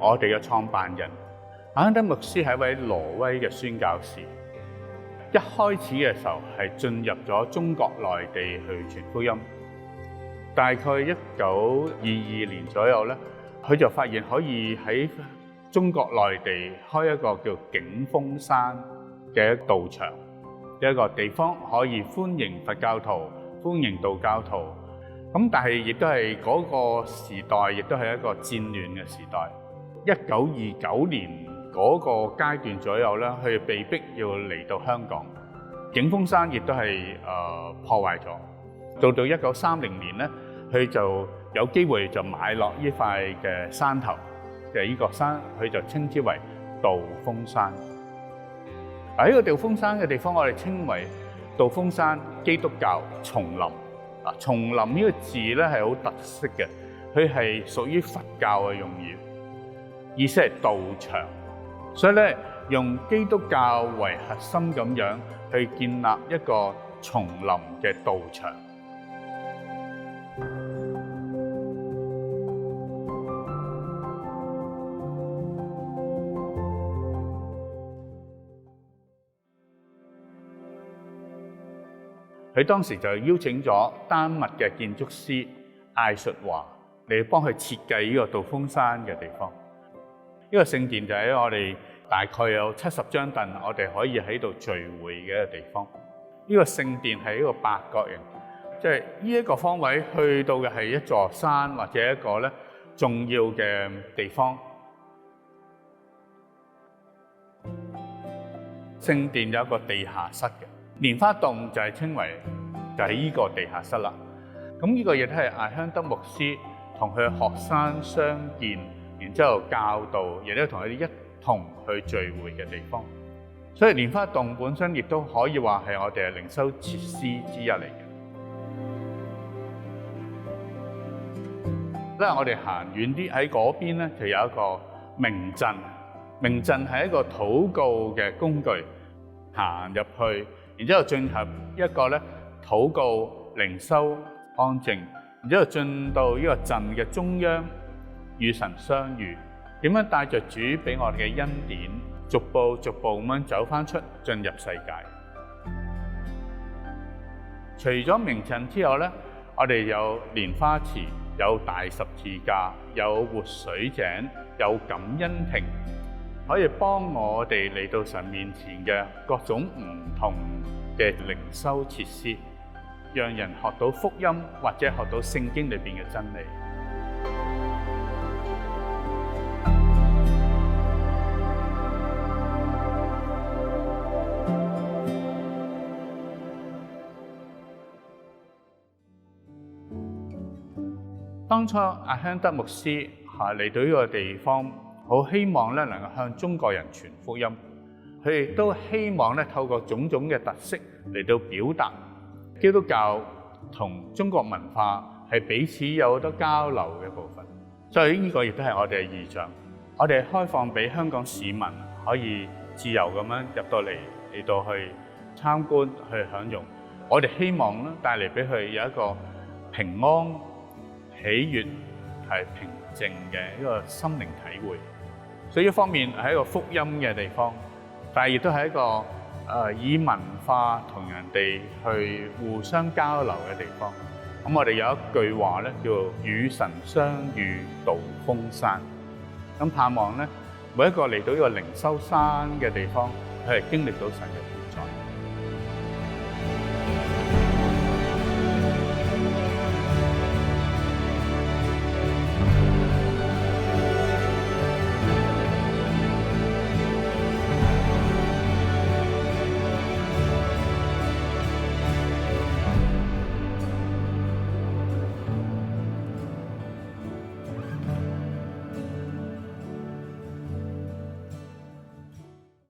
我哋嘅創辦人阿亨德牧師係一位挪威嘅宣教士。一開始嘅時候係進入咗中國內地去傳福音。大概1922年左右咧，佢就發現可以喺中國內地開一個叫景峰山嘅道場，一個地方可以歡迎佛教徒、歡迎道教徒。咁但係亦都係嗰個時代，亦都係一個戰亂嘅時代。1929年嗰個階段左右咧，佢被逼要嚟到香港。景峰山亦都係破壞咗。到1930年咧，佢就有機會就買落呢塊嘅山頭，就係呢個山，佢就稱之為道風山。喺呢個道風山嘅地方，我哋稱為道風山基督教叢林。叢林呢個字咧係好特色嘅，佢係屬於佛教嘅用語，意思係道場。所以咧，用基督教為核心咁樣去建立一個叢林嘅道場。佢當時就邀請咗丹麥嘅建築師艾術華嚟幫佢設計呢個道風山嘅地方。呢個聖殿就喺我哋大概有70張凳，我哋可以喺度聚會嘅一個地方。呢個聖殿係一個八角形，即係呢一個方位去到嘅係一座山或者一個咧重要嘅地方。聖殿有一個地下室嘅。蓮花洞就係稱為就係呢個地下室啦。咁呢個亦都係阿亨德牧師同佢學生相見，然之後教導，亦都同佢哋一同去聚會嘅地方。所以蓮花洞本身亦都可以話係我哋嘅靈修設施之一嚟嘅。因為我哋行遠啲喺嗰邊咧，就有一個明鎮。明鎮係一個禱告嘅工具，行入去。然之後進入一個咧禱告、靈修、安靜，然之後進到呢個鎮嘅中央，與神相遇。點樣帶着主俾我哋嘅恩典，逐步逐步咁樣走翻出，進入世界。除咗明鎮之後咧，我哋有蓮花池，有大十字架，有活水井，有感恩亭。可以幫我哋嚟到神面前嘅各種唔同嘅靈修設施，讓人學到福音或者學到聖經裏邊嘅真理。當初阿亨德牧師嚟到呢個地方，好希望咧能夠向中國人傳福音，佢亦都希望咧透過種種嘅特色嚟到表達基督教同中國文化係彼此有好多交流嘅部分。所以呢個亦都係我哋嘅異象，我哋開放俾香港市民可以自由咁樣入到嚟去參觀去享用。我哋希望咧帶嚟俾佢有一個平安、喜悅、係平靜嘅一個心靈體會。所以一方面係一個福音嘅地方，但係亦都係一個以文化同人哋去互相交流嘅地方。咁我哋有一句話咧，叫與神相遇道風山。咁盼望咧，每一個嚟到呢個靈修山嘅地方，佢係經歷到神嘅。